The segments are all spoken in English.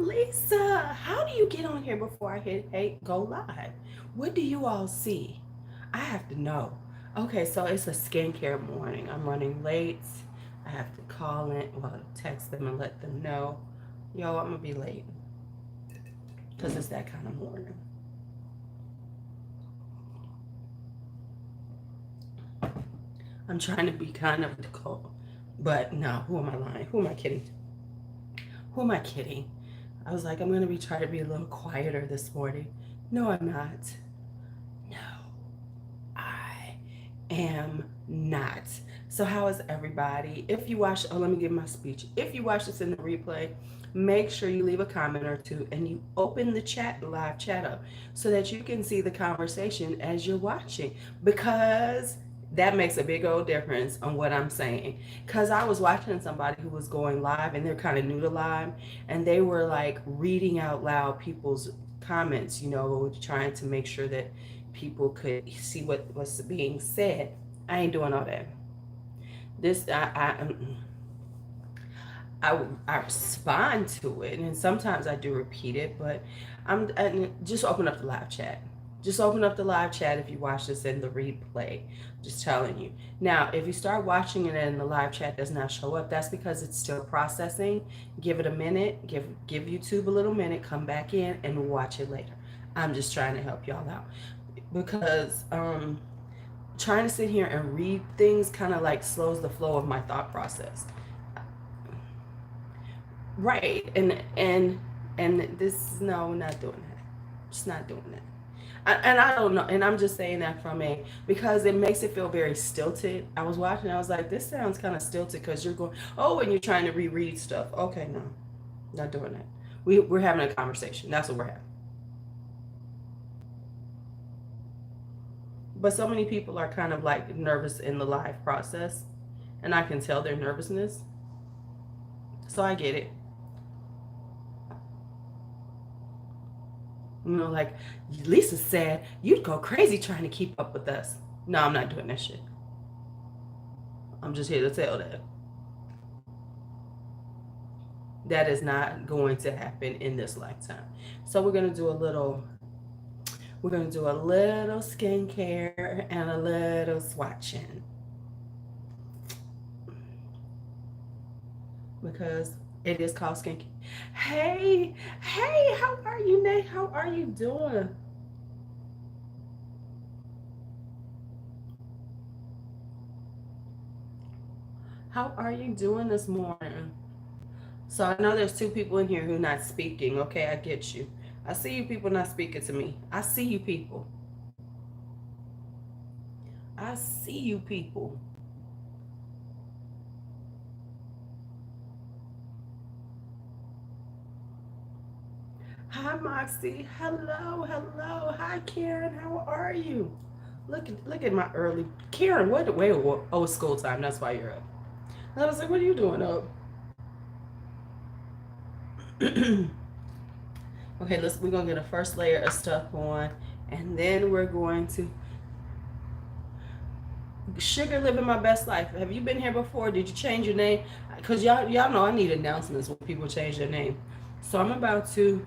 Lisa, how do you get on here before I hit go live? What do you all see? I have to know. Okay, so it's a skincare morning. I'm running late. I have to call in, well, text them and let them know. Yo, I'm gonna be late because it's that kind of morning. I'm trying to be kind of cool, but no, who am I lying? Who am I kidding? Who am I kidding? I was like, I'm gonna be trying to be a little quieter this morning. No, I'm not. No, I am not. So how is everybody? If you watch, oh, let me give my speech. If you watch this in the replay, make sure you leave a comment or two and you open the chat, the live chat up, so that you can see the conversation as you're watching, because that makes a big old difference on what I'm saying. Because I was watching somebody who was going live and they're kind of new to live, and they were like reading out loud people's comments, trying to make sure that people could see what was being said. I ain't doing all that. This I respond to it, and sometimes I do repeat it, but just open up the live chat. Just open up the live chat if you watch this in the replay. Just telling you. Now, if you start watching it and the live chat does not show up, that's because it's still processing. Give it a minute. Give YouTube a little minute. Come back in and watch it later. I'm just trying to help y'all out because trying to sit here and read things kind of like slows the flow of my thought process. Right. And this, no, we're not doing that. Just not doing that. And I don't know, and I'm just saying that from a, because it makes it feel very stilted. I was watching, I was like, this sounds kind of stilted because you're going, oh, and you're trying to reread stuff. Okay, no, not doing that. We're having a conversation. That's what we're having. But so many people are kind of like nervous in the live process, and I can tell their nervousness. So I get it. Like Lisa said, you'd go crazy trying to keep up with us. No, I'm not doing that shit. I'm just here to tell that. That is not going to happen in this lifetime. So we're gonna do a little skincare and a little swatching. Because it is called skincare. Hey, how are you, Nate? How are you doing? How are you doing this morning? So I know there's two people in here who are not speaking. Okay, I get you. I see you people not speaking to me. I see you people. I see you people. Hi, Moxie. Hello, hello. Hi, Karen. How are you? Look at my early Karen. What? Wait, oh, it's school time. That's why you're up. I was like, what are you doing up? Okay, we're gonna get a first layer of stuff on, and then we're going to Sugar living my best life. Have you been here before? Did you change your name? Because y'all know I need announcements when people change their name. So I'm about to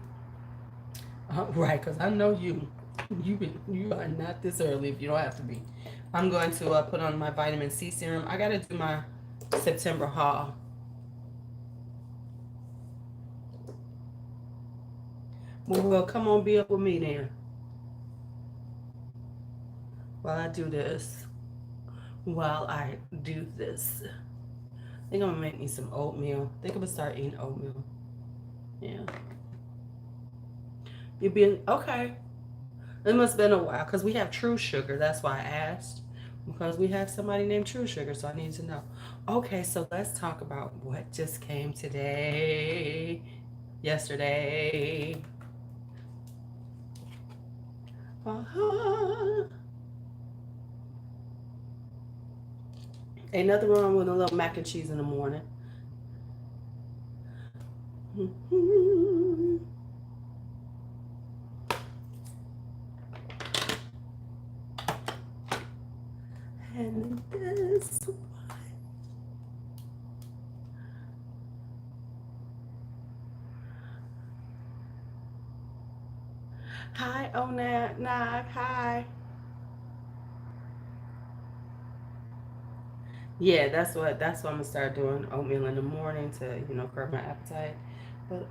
right, because I know you are not this early if you don't have to be. I'm going to put on my vitamin C serum. I gotta do my September haul. Well, come on, be up with me then. While I do this. While I do this. I think I'm gonna make me some oatmeal. I think I'm gonna start eating oatmeal. Yeah. You've been okay. It must have been a while because we have True Sugar. That's why I asked. Because we have somebody named True Sugar, so I need to know. Okay, so let's talk about what just came today, yesterday. Uh-huh. Ain't nothing wrong with a little mac and cheese in the morning. And this one. Hi, Onat, Nog, hi. Yeah, that's what I'm gonna start doing. Oatmeal in the morning to, curb my appetite. But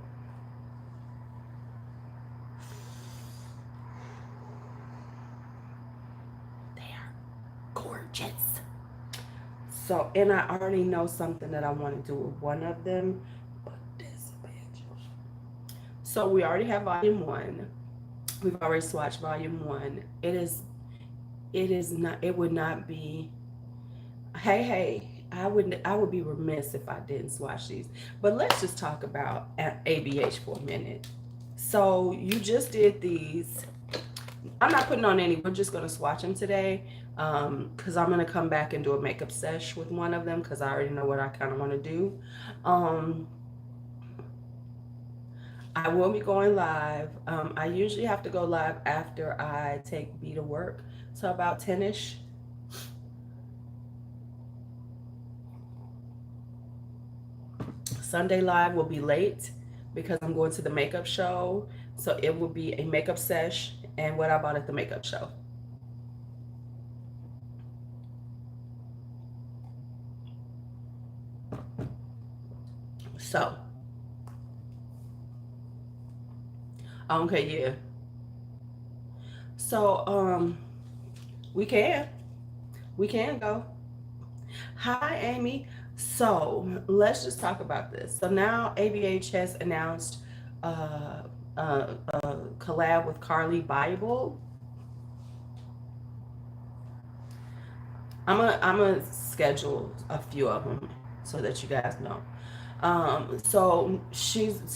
they are gorgeous. So, and I already know something that I want to do with one of them. But this bitch. So we already have volume one. We've already swatched volume one. It is not, it would not be, hey, I would be remiss if I didn't swatch these. But let's just talk about ABH for a minute. So you just did these. I'm not putting on any. We're just gonna swatch them today, because I'm gonna come back and do a makeup sesh with one of them because I already know what I kind of want to do. Um, I will be going live. I usually have to go live after I take B to work, so about 10ish. Sunday live will be late because I'm going to the makeup show, so it will be a makeup sesh and what I bought at the makeup show. So, okay, yeah. So, we can. We can go. Hi, Amy. So let's just talk about this. So now ABH has announced a collab with Carly Bible. I'm gonna schedule a few of them so that you guys know. So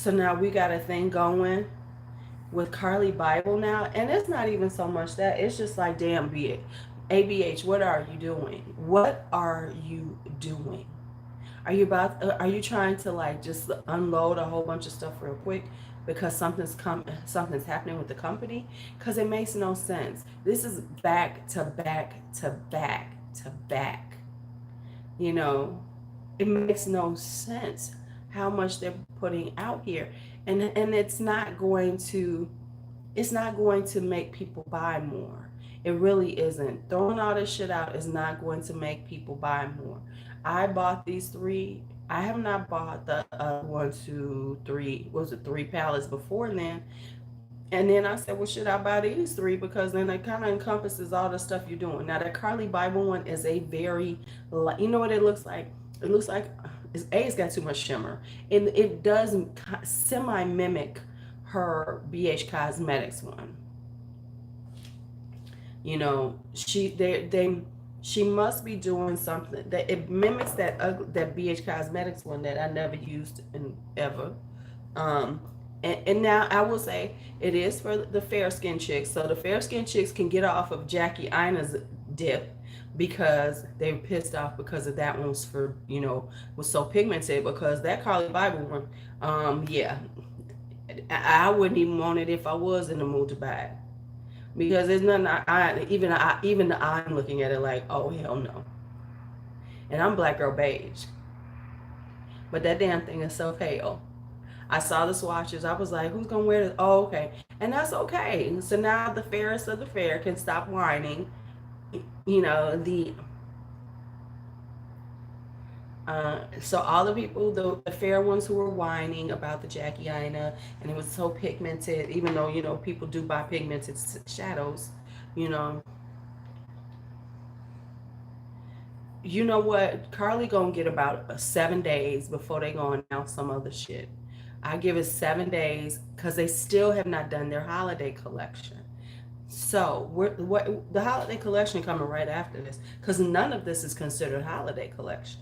now we got a thing going with Carly Bible now, and it's not even so much that, it's just like, damn, be it. ABH, what are you doing? What are you doing? Are you trying to like just unload a whole bunch of stuff real quick because something's happening with the company? Because it makes no sense. This is back to back to back to back. You know, it makes no sense how much they're putting out here, and it's not going to make people buy more. It really isn't. Throwing all this shit out is not going to make people buy more. I bought these three. I have not bought the one, two, three. Was it three palettes before then? And then I said, well, should I buy these three? Because then it kind of encompasses all the stuff you're doing. Now, the Carly Bible one is a very, you know what it looks like? It looks like, it's got too much shimmer. And it does semi mimic her BH Cosmetics one. She must be doing something that it mimics that BH Cosmetics one that I never used in ever. Um, and now I will say it is for the fair skin chicks. So the fair skin chicks can get off of Jackie Ina's dip because they were pissed off because of that one was so pigmented, because that Carly Bible one, yeah, I wouldn't even want it if I was in the mood to buy it. Because there's nothing even I'm looking at it like, oh hell no. And I'm black girl beige. But that damn thing is so pale. I saw the swatches. I was like, who's gonna wear this? Oh, okay. And that's okay. So now the fairest of the fair can stop whining. The so all the people, the fair ones who were whining about the Jackie Ina, and it was so pigmented, even though, people do buy pigmented shadows, you know, you know what? Carly gonna get about 7 days before they gonna announce some other shit. I give it 7 days because they still have not done their holiday collection. So what the holiday collection coming right after this? Because none of this is considered holiday collection.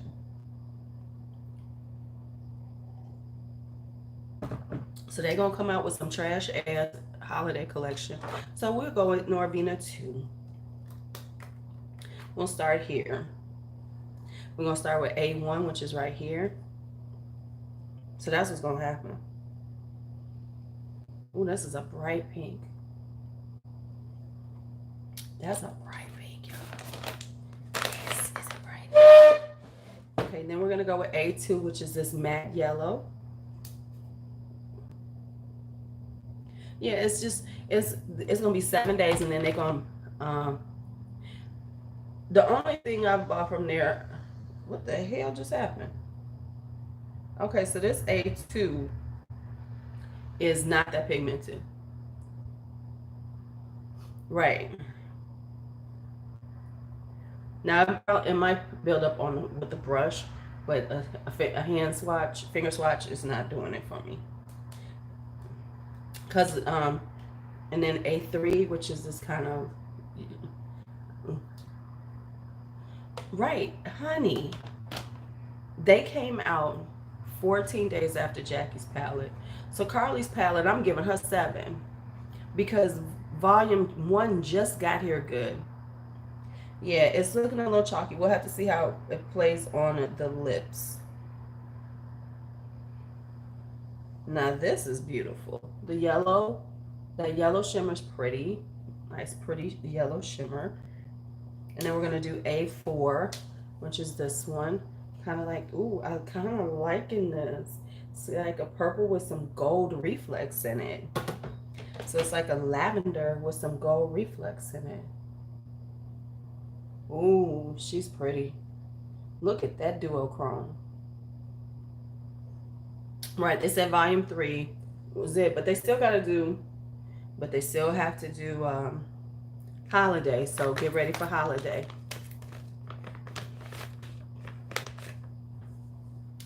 So they're gonna come out with some trash ass holiday collection. So we'll go with Norvina 2. We'll start here. We're gonna start with A1, which is right here. So that's what's gonna happen. Oh, this is a bright pink. That's a bright pink, y'all. This is a bright pink. Okay, then we're gonna go with A2, which is this matte yellow. Yeah, it's just it's gonna be 7 days, and then they're gonna. Um, the only thing I bought from there, what the hell just happened? Okay, so this A2 is not that pigmented, right? Now it might build up on with the brush, but a hand swatch, finger swatch is not doing it for me. Cause and then A3, which is this kind of right, honey. They came out 14 days after Jackie's palette. So Carly's palette, I'm giving her 7 because volume 1 just got here good. Yeah, it's looking a little chalky. We'll have to see how it plays on the lips. Now this is beautiful. That yellow shimmer's pretty. Nice, pretty yellow shimmer. And then we're gonna do A4, which is this one. Kind of like, ooh, I kind of liking this. It's like a purple with some gold reflex in it. So it's like a lavender with some gold reflex in it. Ooh, she's pretty. Look at that duochrome. Right, they said volume 3 was it, but they still got to do, but they still have to do holiday. So get ready for holiday.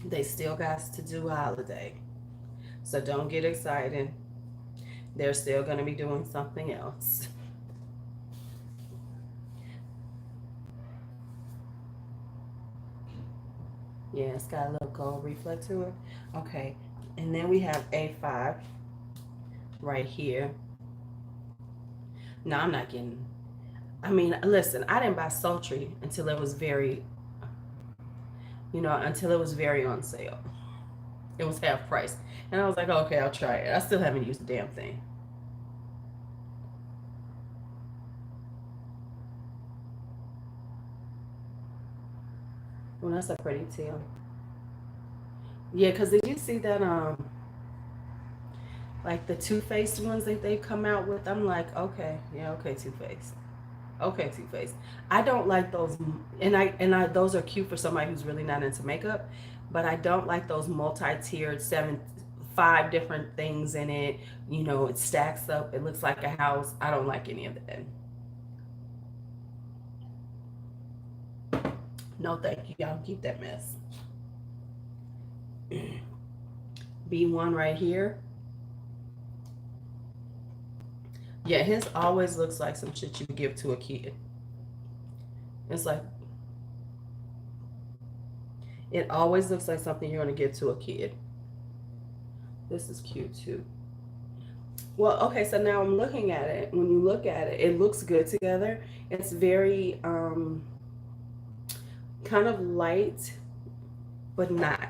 They still got to do holiday. So don't get excited. They're still going to be doing something else. Yeah, it's got a little gold reflect to it. Okay, and then we have A5 right here. No, I'm not getting. I mean, listen, I didn't buy sultry until it was very, until it was very on sale. It was half price. And I was like, okay, I'll try it. I still haven't used the damn thing. Well, that's a pretty teal. Yeah, because did you see that, like the Too Faced ones that they come out with? I'm like, okay, yeah, okay, Too Faced. Okay, Too Faced. I don't like those, and I those are cute for somebody who's really not into makeup, but I don't like those multi-tiered 5 different things in it. It stacks up. It looks like a house. I don't like any of that. No, thank you. Y'all keep that mess. B1 right here. Yeah, his always looks like some shit you give to a kid. It's like it always looks like something you're gonna give to a kid. This is cute too. Well, okay, so now I'm looking at it. When you look at it, it looks good together. It's very kind of light, but not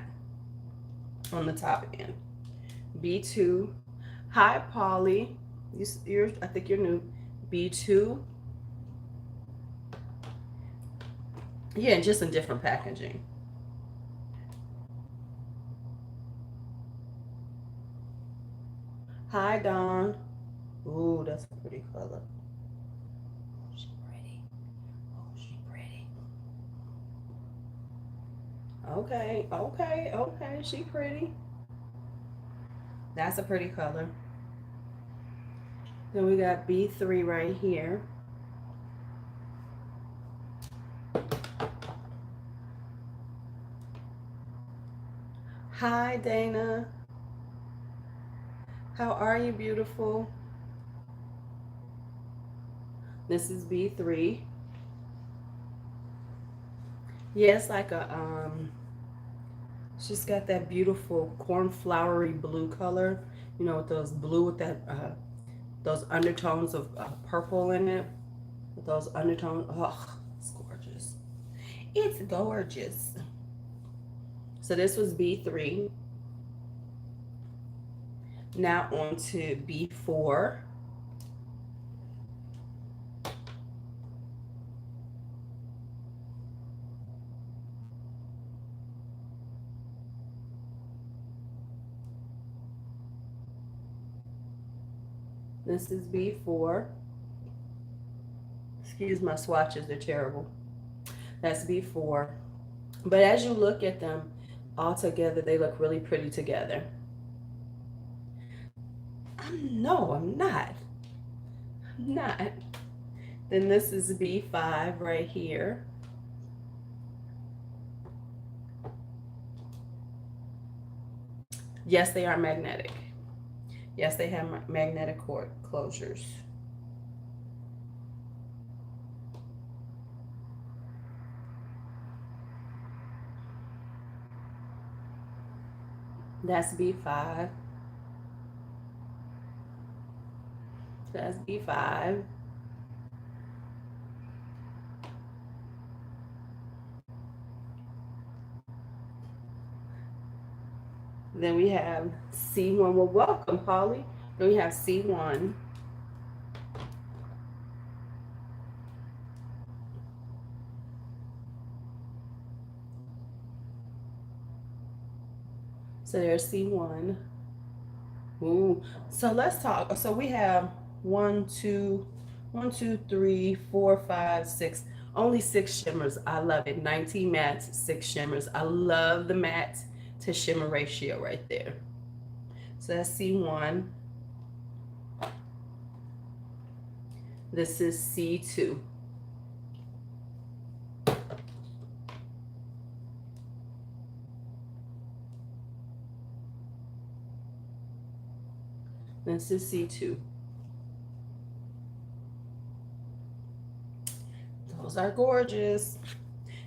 on the top end. B2. Hi, Polly. I think you're new. B2. Yeah, just in different packaging. Hi, Dawn. Ooh, that's a pretty color. She's pretty. Oh, she's pretty. Okay, okay, okay. She pretty. That's a pretty color. Then we got B3 right here. Hi, Dana. How are you, beautiful? This is B3. Yeah, it's like she's got that beautiful cornflowery blue color, with those blue with that those undertones of purple in it. With those undertones, oh, it's gorgeous. It's gorgeous. So this was B3. Now on to B4. This is B4. Excuse my swatches, they're terrible. That's B4. But as you look at them all together, they look really pretty together. No, I'm not. I'm not. Then this is B5 right here. Yes, they are magnetic. Yes, they have magnetic cord closures. That's B5. That's B5. Then we have C1. Well, welcome, Polly. Then we have C1. So there's C1. Ooh. So let's talk. So we have 1, 2, 3, 4, 5, 6. Only 6 shimmers. I love it. 19 mattes, 6 shimmers. I love the matte to shimmer ratio right there. So that's C1. This is C2. This is C2. Those are gorgeous.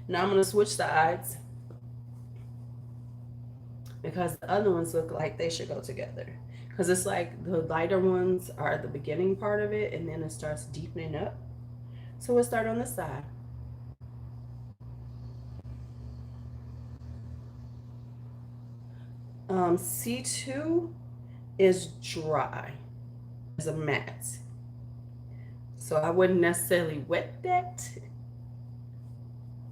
Now I'm going to switch sides because the other ones look like they should go together. Because it's like the lighter ones are the beginning part of it and then it starts deepening up. So we'll start on this side. C2 is dry as a matte. So I wouldn't necessarily wet that.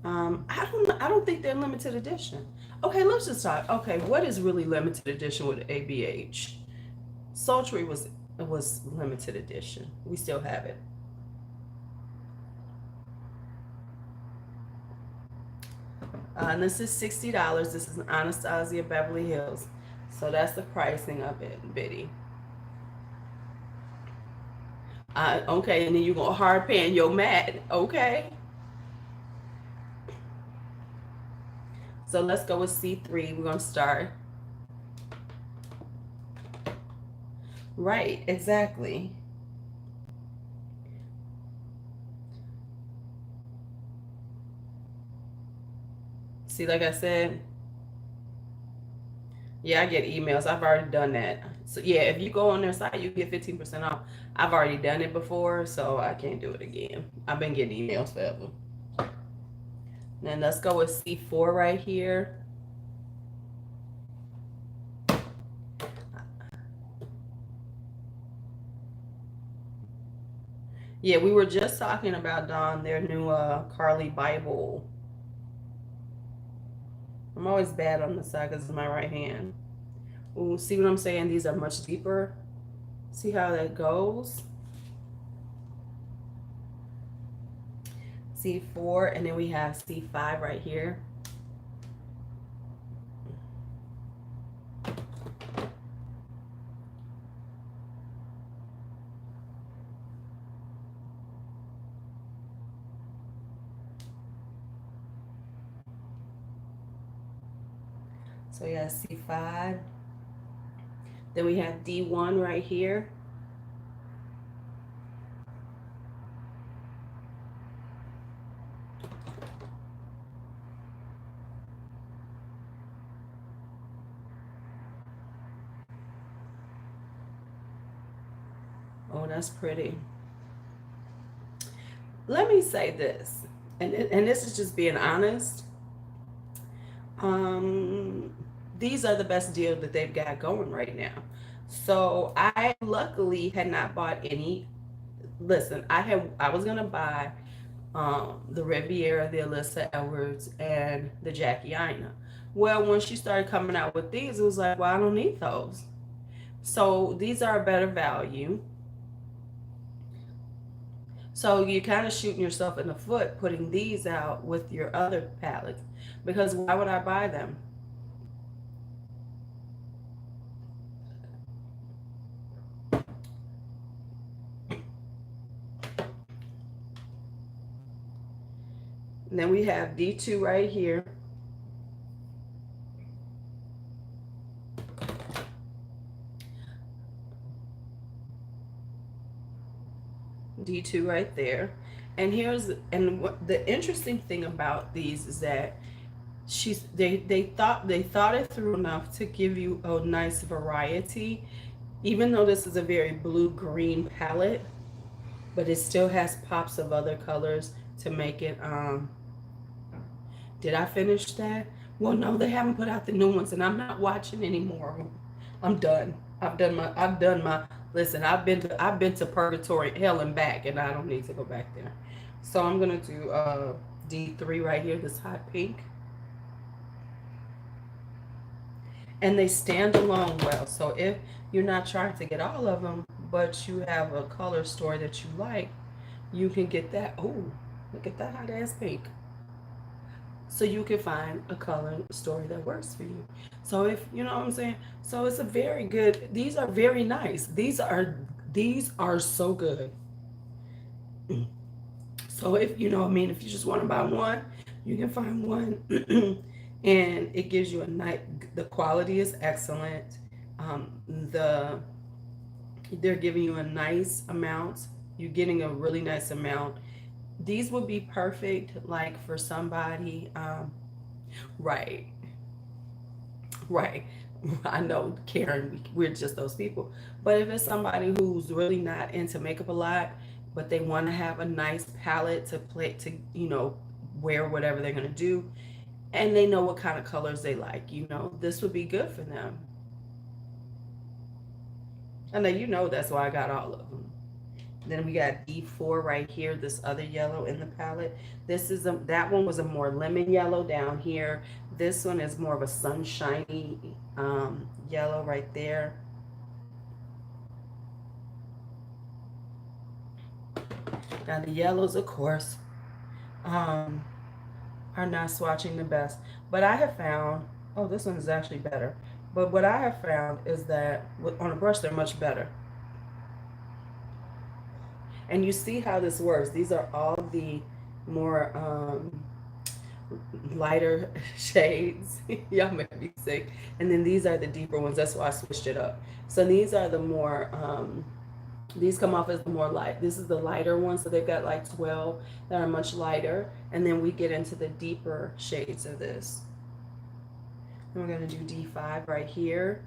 I don't think they're limited edition. Okay, let's just talk. Okay, what is really limited edition with ABH? Sultry was limited edition. We still have it. And this is $60. This is Anastasia Beverly Hills. So that's the pricing of it, Biddy. Okay, and then you're going to hard pan your mat. Okay. So let's go with C3. We're going to start. Right, exactly. See, like I said, yeah, I get emails. I've already done that. So yeah, if you go on their site, you get 15% off. I've already done it before, so I can't do it again. I've been getting emails forever. Then let's go with C4 right here. Yeah, we were just talking about, Dawn, their new Carly Bible. I'm always bad on the side because it's my right hand. Ooh, see what I'm saying? These are much deeper. See how that goes? C4, and then we have C5 right here. So yeah, C5. Then we have D1 right here. Oh, that's pretty. Let me say this, and this is just being honest. These are the best deal that they've got going right now. So I luckily had not bought any. Listen, I was gonna buy the Riviera, the Alyssa Edwards, and the Jackie Aina. Well, when she started coming out with these, it was like, well, I don't need those. So these are a better value. So you're kind of shooting yourself in the foot putting these out with your other palettes, because why would I buy them? And then we have D2 right here. D2 right there. And what the interesting thing about these is that they thought it through enough to give you a nice variety, even though this is a very blue green palette, but it still has pops of other colors to make it. Did I finish that? Well, no, they haven't put out the new ones, and I'm not watching anymore. I'm done. I've done my listen. I've been to purgatory, hell and back, and I don't need to go back there. So I'm gonna do D3 right here, this hot pink. And they stand alone well. So if you're not trying to get all of them, but you have a color story that you like, you can get that. Oh, look at that hot ass pink. So you can find a color story that works for you. So if you know what I'm saying, so it's a very good. These are very nice. These are so good. So if you know what I mean, if you just want to buy one, you can find one, and it gives you a nice. The quality is excellent. The They're giving you a nice amount. You're getting a really nice amount. These would be perfect, like for somebody. Right, right. I know, Karen, we're just those people. But if it's somebody who's really not into makeup a lot, but they want to have a nice palette to play to, wear whatever they're gonna do, and they know what kind of colors they like, this would be good for them. And then that's why I got all of them. Then we got D4 right here, this other yellow in the palette. That one was a more lemon yellow down here. This one is more of a sunshiny yellow right there. Now the yellows, of course, are not swatching the best. But I have found, oh, this one is actually better. But what I have found is that on a brush, they're much better. And you see how this works. These are all the more lighter shades. Y'all make me sick. And then these are the deeper ones. That's why I switched it up. So these are the more, these come off as the more light. This is the lighter one. So they've got like 12 that are much lighter. And then we get into the deeper shades of this. And we're going to do D5 right here.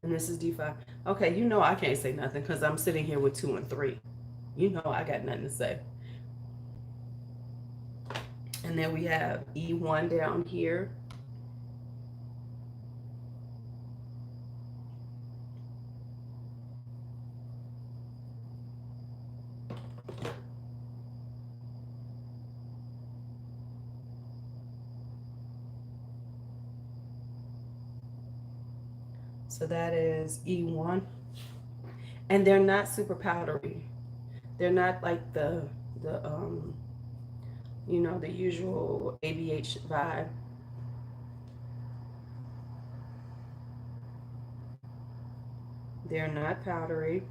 And this is D5. Okay, I can't say nothing because I'm sitting here with 2 and 3. I got nothing to say. And then we have E1 down here. So that is E1. And they're not super powdery. They're not like the usual ABH vibe. They're not powdery.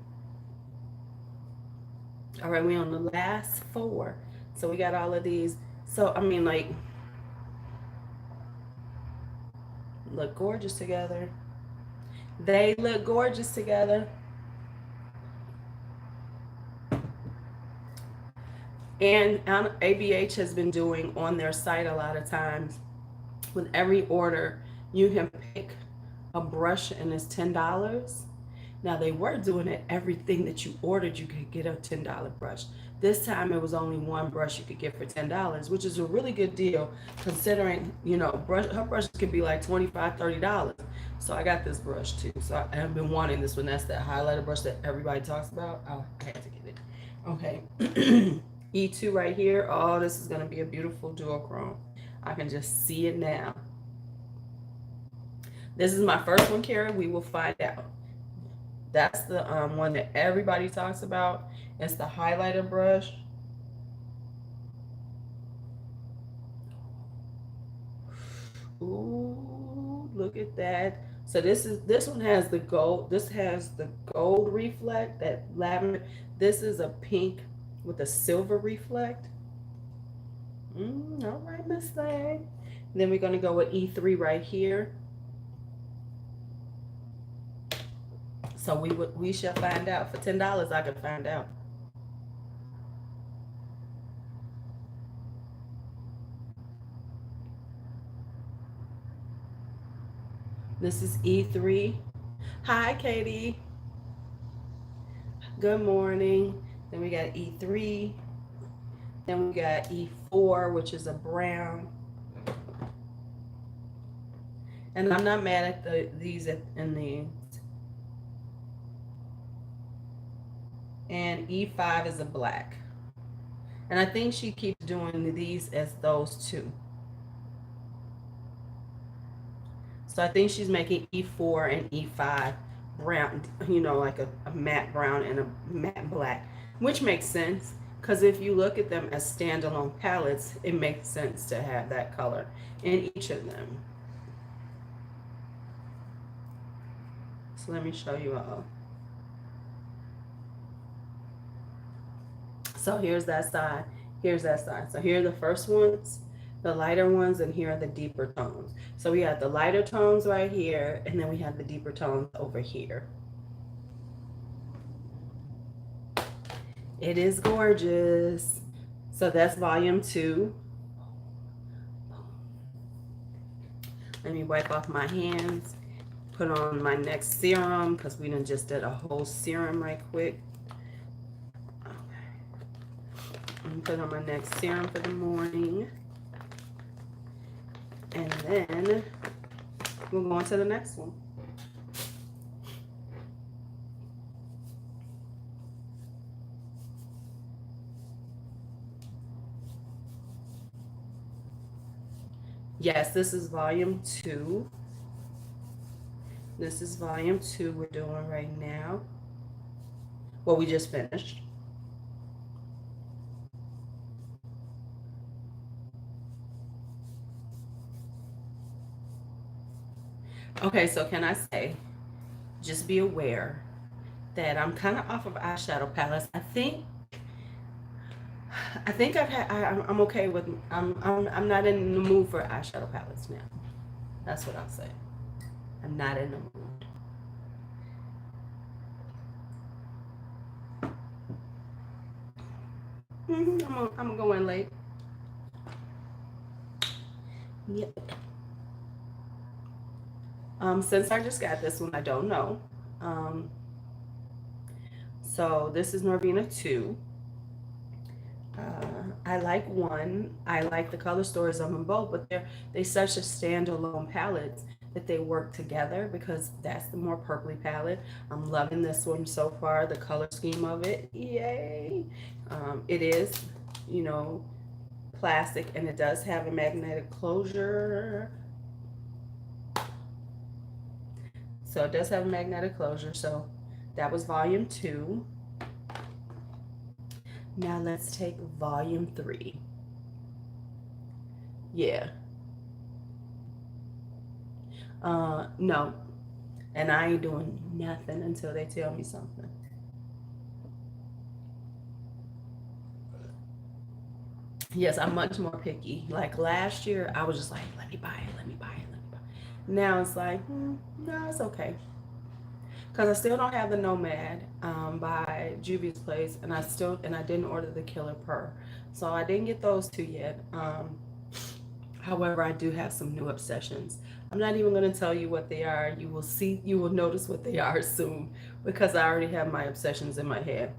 All right, we're on the last 4. So we got all of these. So, I mean, like, look gorgeous together. They look gorgeous together. And ABH has been doing on their site a lot of times, with every order, you can pick a brush and it's $10. Now they were doing it, everything that you ordered, you could get a $10 brush. This time it was only one brush you could get for $10, which is a really good deal considering, her brushes could be like $25, $30. So I got this brush too. So I have been wanting this one. That's that highlighter brush that everybody talks about. I had to get it. Okay. E2 right here. Oh, this is going to be a beautiful duochrome. I can just see it now. This is my first one, Carrie. We will find out. That's the one that everybody talks about. It's the highlighter brush. Ooh, look at that. So this one has the gold. This has the gold reflect, that lavender. This is a pink with a silver reflect. All right, Miss Thing. Then we're gonna go with E3 right here. So we shall find out. For $10, I could find out. This is E3. Hi, Katie. Good morning. Then we got E3. Then we got E4, which is a brown. And I'm not mad at these in the. And E5 is a black. And I think she keeps doing these as those two. So I think she's making E4 and E5 brown, you know, like a matte brown and a matte black, which makes sense because if you look at them as standalone palettes, it makes sense to have that color in each of them. So let me show you all. So here's that side, here's that side. So here are the first ones, the lighter ones, and here are the deeper tones. So we have the lighter tones right here, and then we have the deeper tones over here. It is gorgeous. So that's volume 2. Let me wipe off my hands, put on my next serum, because we done just did a whole serum right quick. Put on my next serum for the morning, and then we'll go on to the next one. Yes, this is volume 2. This is volume 2 we're doing right now. Well, we just finished. Okay, so can I say, just be aware that I'm kind of off of eyeshadow palettes. I think I'm okay with, I'm not in the mood for eyeshadow palettes now. That's what I'll say. I'm not in the mood. I'm gonna go in late. Yep. Since I just got this one, I don't know. So this is Norvina 2. I like 1. I like the color stories of them both, but they're such a standalone palettes that they work together because that's the more purpley palette. I'm loving this one so far, the color scheme of it. Yay! It is, you know, plastic, and it does have a magnetic closure. So it does have a magnetic closure. So that was volume 2. Now let's take volume 3. Yeah. No. And I ain't doing nothing until they tell me something. Yes, I'm much more picky. Like last year, I was just like, let me buy it, let me buy it, let me buy it. Now it's like, no, it's okay. Because I still don't have the Nomad by Juvia's Place, and I didn't order the Killer Purr. So I didn't get those 2 yet. However, I do have some new obsessions. I'm not even going to tell you what they are. You will notice what they are soon because I already have my obsessions in my head.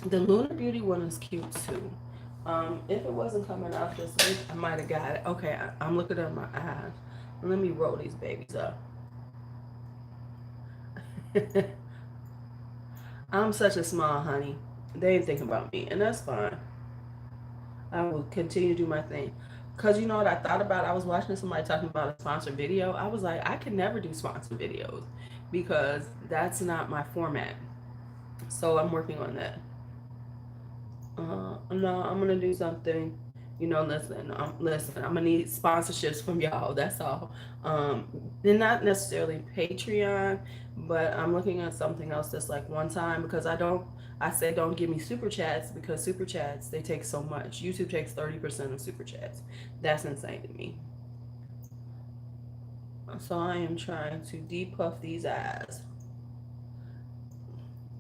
The Lunar Beauty one is cute too. If it wasn't coming out this week, I might have got it. Okay, I'm looking at my eyes. Let me roll these babies up. I'm such a small honey. They ain't thinking about me, and that's fine. I will continue to do my thing. Cause you know what I thought about? I was watching somebody talking about a sponsored video. I was like, I can never do sponsored videos because that's not my format. So I'm working on that. No, I'm gonna do something. You know, listen. I'm gonna need sponsorships from y'all. That's all. Um, they're not necessarily Patreon, but I'm looking at something else that's like one time because I don't. I say don't give me super chats because super chats they take so much. YouTube takes 30% of super chats. That's insane to me. So I am trying to depuff these eyes.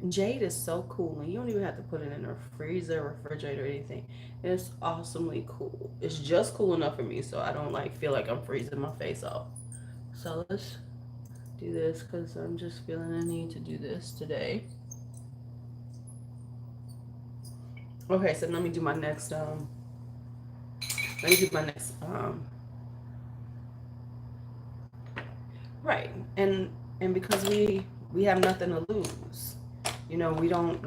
Jade is so cool, and you don't even have to put it in a freezer, refrigerator, or anything. It's awesomely cool. It's just cool enough for me, so I don't like feel like I'm freezing my face off. So let's do this because I'm just feeling the need to do this today. Okay, so let me do my next. Let me do my next. Right, and because we have nothing to lose. You know, we don't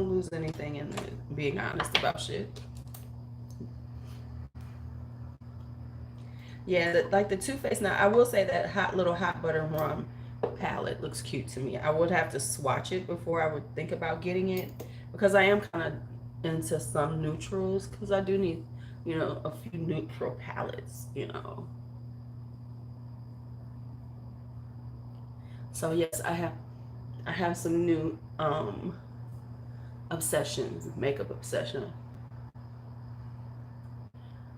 lose anything in being honest about shit. Yeah, like the Too Faced. Now, I will say that hot butter rum palette looks cute to me. I would have to swatch it before I would think about getting it because I am kind of into some neutrals because I do need, a few neutral palettes. So yes, I have some new obsessions, makeup obsession.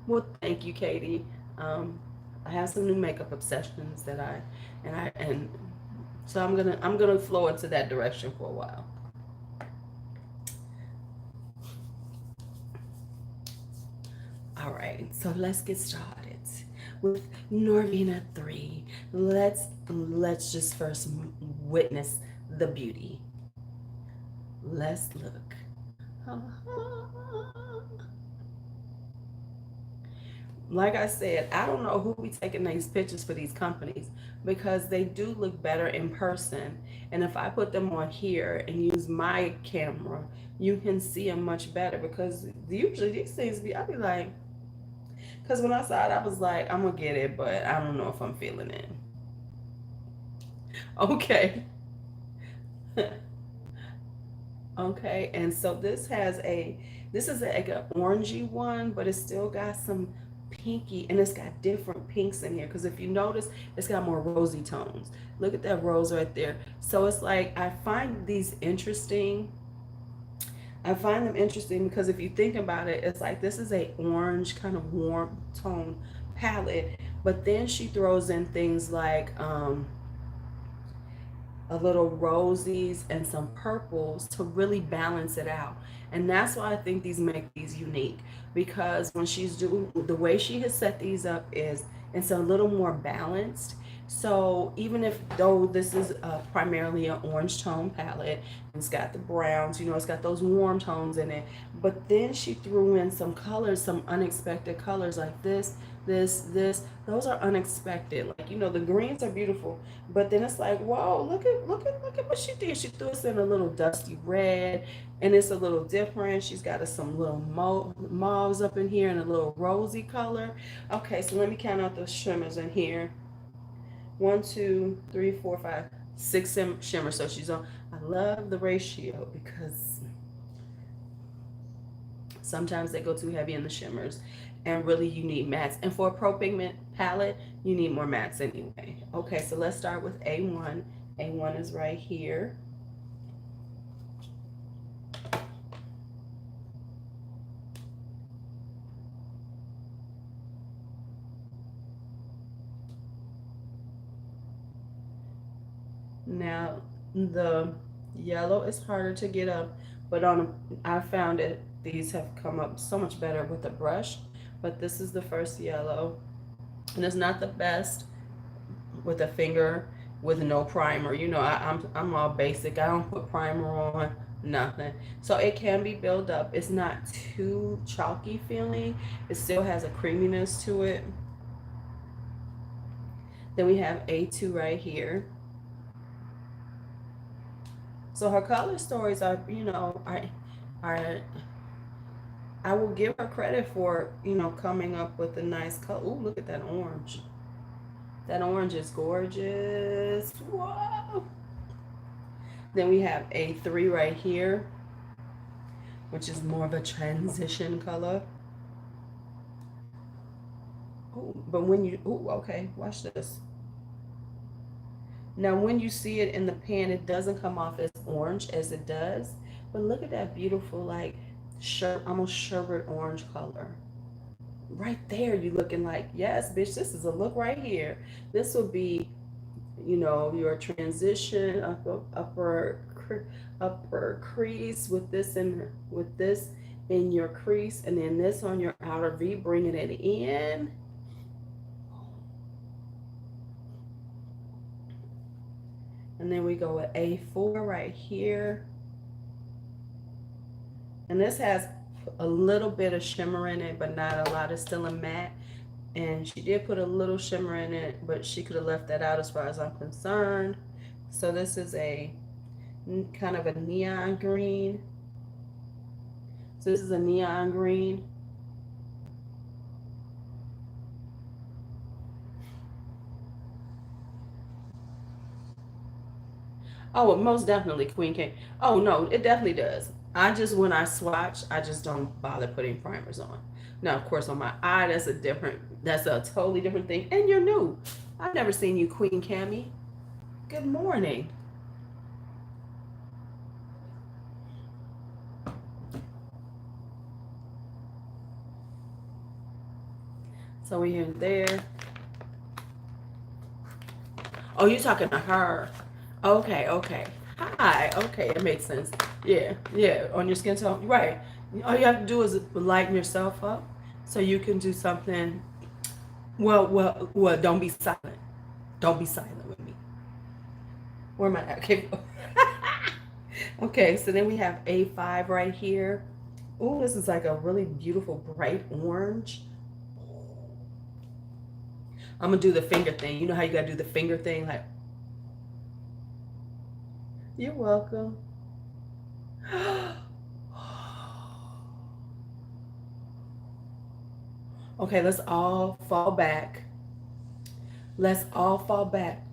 Well, thank you, Katie. Um, I have some new makeup obsessions that and so I'm gonna flow into that direction for a while. All right, so let's get started with Norvina 3. Let's just first witness the beauty. Let's look. Like I said, I don't know who be taking these pictures for these companies because they do look better in person. And if I put them on here and use my camera, you can see them much better because usually these things be, I be like, because when I saw it, I was like, I'm gonna get it, but I don't know if I'm feeling it. Okay. Okay, and so this is like an orangey one, but it's still got some pinky, and it's got different pinks in here. Because if you notice, it's got more rosy tones. Look at that rose right there. So it's like I find these interesting. I find them interesting because if you think about it, it's like this is a orange kind of warm tone palette, but then she throws in things like a little rosies and some purples to really balance it out. And that's why I think these make these unique because when she's doing the way she has set these up is it's a little more balanced. So even if though this is primarily an orange tone palette, it's got the browns, it's got those warm tones in it. But then she threw in some colors, some unexpected colors like this. Those are unexpected. Like, the greens are beautiful, but then it's like, whoa, look at what she did. She threw us in a little dusty red, and it's a little different. She's got us some little mauves up in here and a little rosy color. Okay, so let me count out those shimmers in here. 1, 2, 3, 4, 5, 6 shimmers. So she's on. I love the ratio because sometimes they go too heavy in the shimmers, and really you need mattes. And for a pro pigment palette, you need more mattes anyway. Okay, so let's start with A1. A1 is right here. Now, the yellow is harder to get up, but I found it, these have come up so much better with a brush, but this is the first yellow, and it's not the best with a finger with no primer. I'm all basic. I don't put primer on, nothing. So it can be built up. It's not too chalky feeling. It still has a creaminess to it. Then we have A2 right here. So her color stories are, I I will give her credit for, you know, coming up with a nice color. Ooh, look at that orange. That orange is gorgeous. Whoa. Then we have A3 right here, which is more of a transition color. Ooh, but when you, ooh, okay, watch this. Now, when you see it in the pan, it doesn't come off as orange as it does. But look at that beautiful, like, almost sherbet orange color. Right there, you looking like, yes, bitch, this is a look right here. This will be, you know, your transition upper crease with this and with this in your crease, and then this on your outer V, bringing it in. And then we go with A4 right here. And this has a little bit of shimmer in it, but not a lot. It's still a matte. And she did put a little shimmer in it, but she could have left that out as far as I'm concerned. So this is a kind of a neon green. So this is a neon green. Oh, most definitely Queen K. Oh no, it definitely does. I just, when I swatch, I just don't bother putting primers on. Now, of course, on my eye, that's a totally different thing. And you're new. I've never seen you, Queen Cami. Good morning. So we're there. Oh, you're talking to her. Okay, okay. Hi. Okay, it makes sense. Yeah, yeah. On your skin tone, right. All you have to do is lighten yourself up, so you can do something. Well. Don't be silent. Don't be silent with me. Where am I at? Okay. Okay. So then we have A5 right here. Oh, this is like a really beautiful bright orange. I'm gonna do the finger thing. You know how you gotta do the finger thing, like. You're welcome. Okay, let's all fall back. Let's all fall back.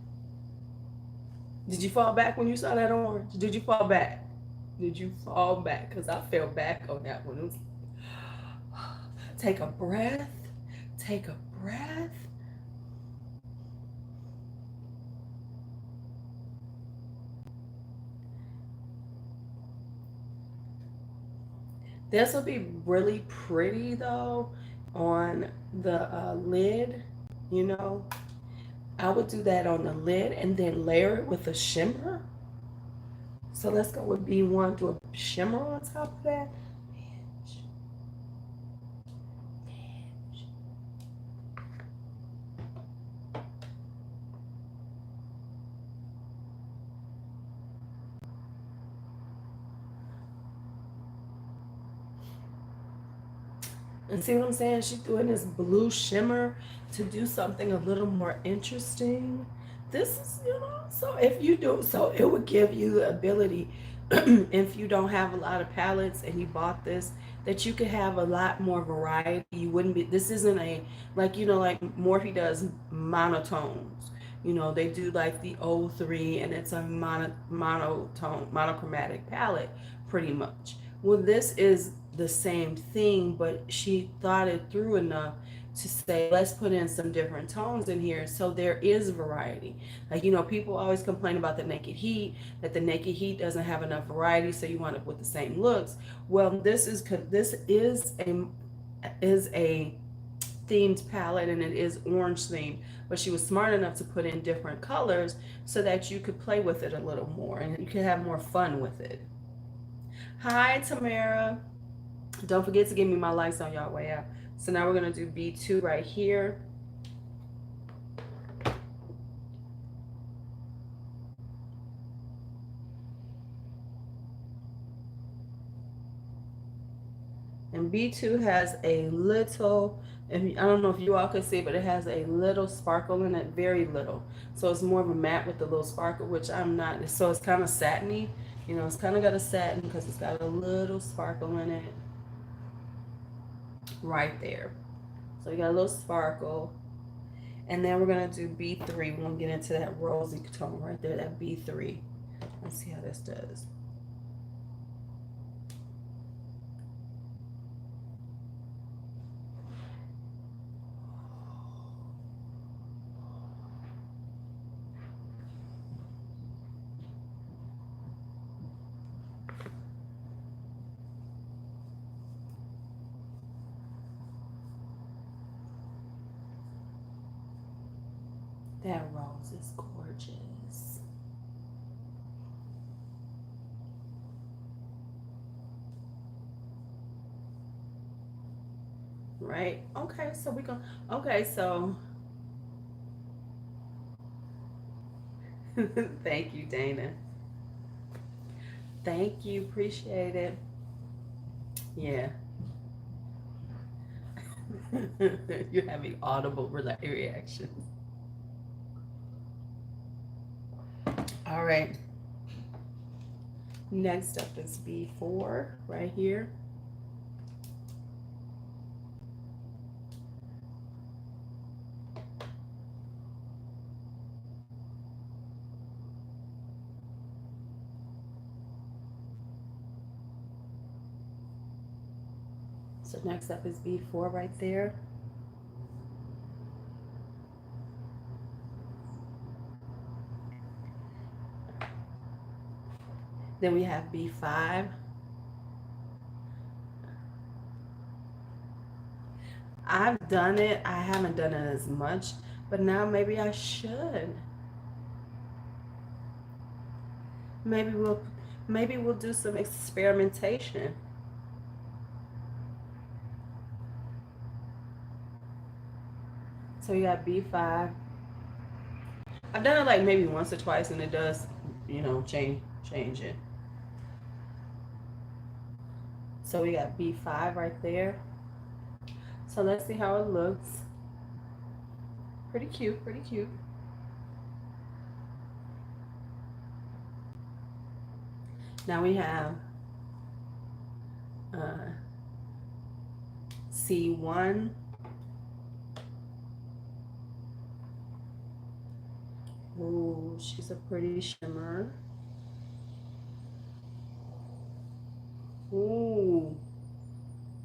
Did you fall back when you saw that orange? Did you fall back? Did you fall back? Because I fell back on that one. Take a breath. Take a breath. This will be really pretty though on the lid, you know. I would do that on the lid and then layer it with a shimmer. So let's go with B1, do a shimmer on top of that. And see what I'm saying? She's doing this blue shimmer to do something a little more interesting. This is, you know, so if you do, so it would give you the ability, if you don't have a lot of palettes and you bought this, that you could have a lot more variety. You wouldn't be, this isn't a, like, you know, like Morphe does monotones. You know, they do like the O3 and it's a monotone, monochromatic palette pretty much. Well, this is the same thing, but she thought it through enough to say, let's put in some different tones in here so there is variety. Like, you know, people always complain about the Naked Heat, that the Naked Heat doesn't have enough variety, so you wind up with the same looks. Well, this is a themed palette and it is orange themed, but she was smart enough to put in different colors so that you could play with it a little more and you could have more fun with it. Hi, Tamara. Don't forget to give me my likes on y'all way out. So now we're going to do B2 right here. And B2 has a little, I don't know if you all can see, but it has a little sparkle in it, very little. So it's more of a matte with a little sparkle, which I'm not, so it's kind of satiny. You know, it's kind of got a satin because it's got a little sparkle in it right there. So you got a little sparkle. And then we're going to do B3. We're going to get into that rosy tone right there, that B3. Let's see how this does. That rose is gorgeous. Right? Okay, so we're going to, okay, so thank you, Dana. Thank you, appreciate it. Yeah. You're having audible reactions. All right. Next up is B4 right here. So next up is B4 right there. Then we have B5. I've done it. I haven't done it as much, but now maybe I should. Maybe we'll do some experimentation. So we got B5. I've done it like maybe once or twice, and it does, you know, change it. So we got B5 right there. So let's see how it looks. Pretty cute, pretty cute. Now we have C1. Ooh, she's a pretty shimmer. Ooh,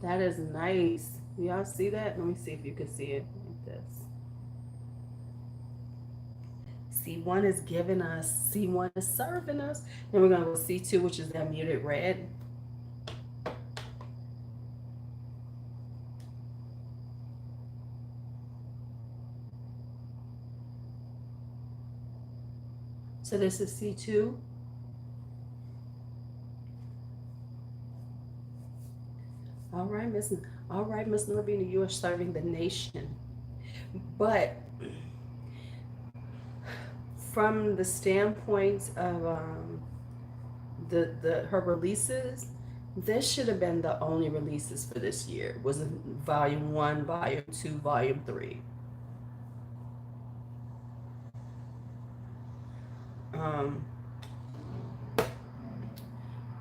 that is nice. Y'all see that? Let me see if you can see it like this. C1 is giving us, C1 is serving us. Then we're going to go C2, which is that muted red. So this is C2. All right, Miss Norvina, you are serving the nation. But from the standpoint of her releases, this should have been the only releases for this year. Was Volume 1, Volume 2, Volume 3.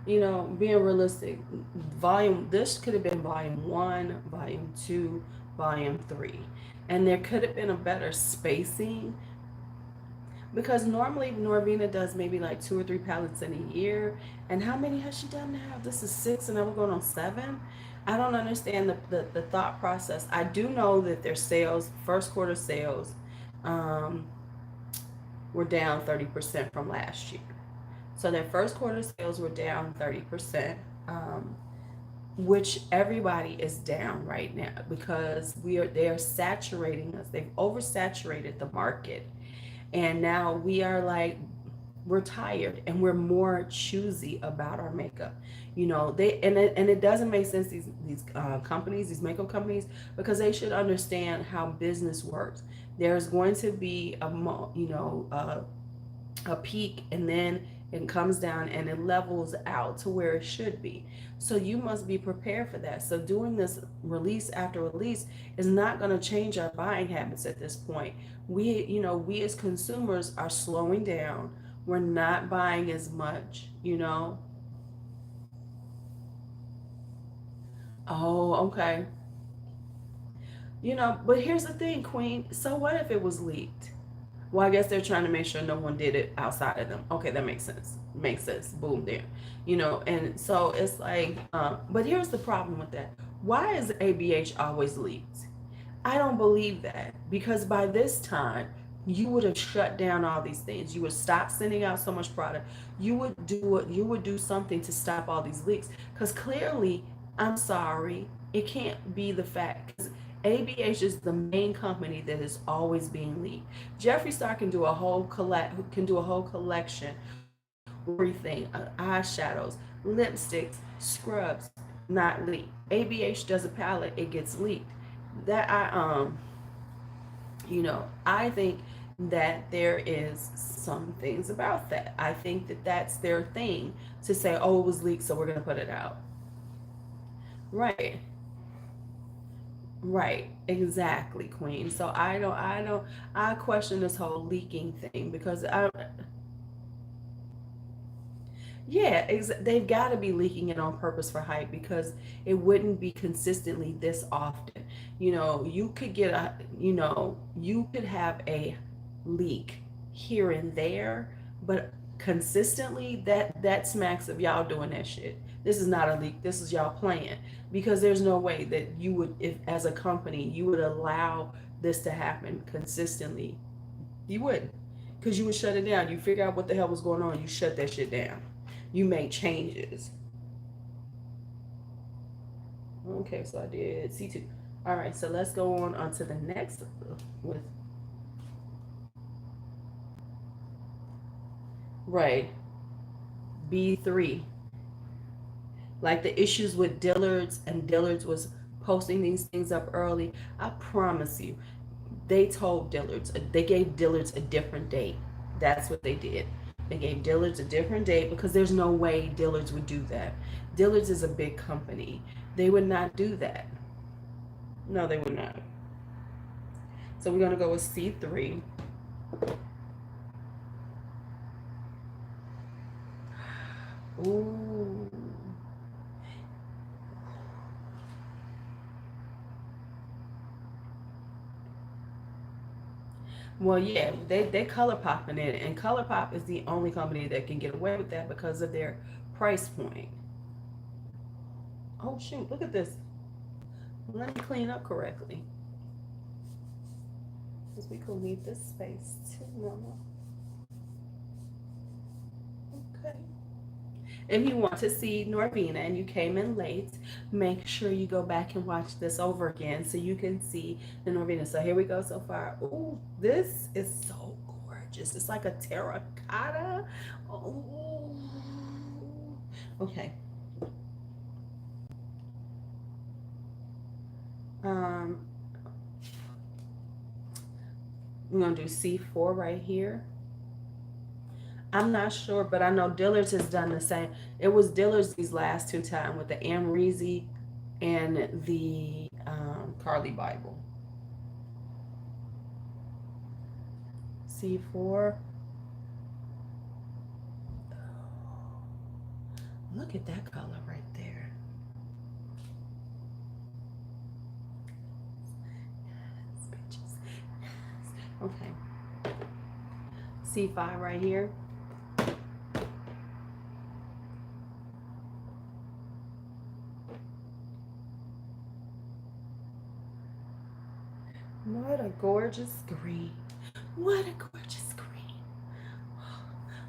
You know, being realistic, this could have been Volume 1, Volume 2, Volume 3. And there could have been a better spacing, because normally Norvina does maybe like 2 or 3 palettes in a year. And how many has she done now? This is 6 and now we're going on 7. I don't understand the thought process. I do know that their sales, first quarter sales, were down 30% from last year. So their first quarter sales were down 30%, which everybody is down right now because they are saturating us. They've oversaturated the market. And now we are like, we're tired and we're more choosy about our makeup. You know, it doesn't make sense, these companies, these makeup companies, because they should understand how business works. There's going to be a peak, and then it comes down and it levels out to where it should be. So you must be prepared for that. So doing this release after release is not going to change our buying habits at this point. We as consumers are slowing down. We're not buying as much, you know. Oh, okay. You know, but here's the thing, Queen. So what if it was leaked? Well, I guess they're trying to make sure no one did it outside of them. Okay, that makes sense. Makes sense. Boom, there. You know, and so it's like, but here's the problem with that. Why is ABH always leaked? I don't believe that, because by this time, you would have shut down all these things. You would stop sending out so much product. You would do something to stop all these leaks. Because clearly, I'm sorry, it can't be the fact. 'Cause ABH is the main company that is always being leaked. Jeffree Star can do a whole collection, everything, eyeshadows, lipsticks, scrubs, not leaked. ABH does a palette, it gets leaked. That I think that there is some things about that. I think that that's their thing, to say, oh, it was leaked, so we're going to put it out. Right. Right. Exactly, Queen. So I question this whole leaking thing, because yeah, they've got to be leaking it on purpose for hype, because it wouldn't be consistently this often. You could get you could have a leak here and there, but consistently, that smacks of y'all doing that shit. This is not a leak. This is y'all playing, because there's no way that you would, if as a company, you would allow this to happen consistently. You wouldn't, because you would shut it down. You figure out what the hell was going on. You shut that shit down. You make changes. Okay, so I did C2. All right, so let's go on to the next with right, B3. Like the issues with Dillard's, and Dillard's was posting these things up early. I promise you, they gave Dillard's a different date. That's what they did. They gave Dillard's a different date, because there's no way Dillard's would do that. Dillard's is a big company. They would not do that. No, they would not. So we're gonna go with C3. Ooh. Well, yeah, they color popping it, and Color Pop is the only company that can get away with that because of their price point. Oh shoot, look at this. Let me clean up correctly, because we could leave this space too. No, okay. If you want to see Norvina and you came in late, make sure you go back and watch this over again so you can see the Norvina. So here we go so far. Ooh, this is so gorgeous. It's like a terracotta. Oh, okay. Um, we're gonna do C4 right here. I'm not sure, but I know Dillard's has done the same. It was Dillard's these last two times with the Amrezy and the Carly Bible. C4. Look at that color right there. Yes, bitches. Yes. Okay. C5 right here. What a gorgeous green. What a gorgeous green.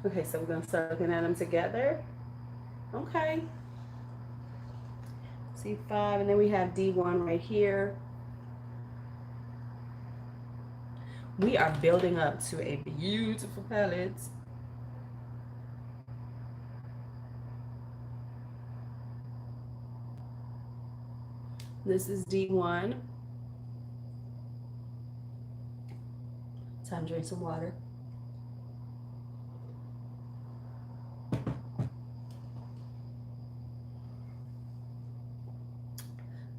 Okay, so we're going to start looking at them together. Okay. C5, and then we have D1 right here. We are building up to a beautiful palette. This is D1. Time to drink some water.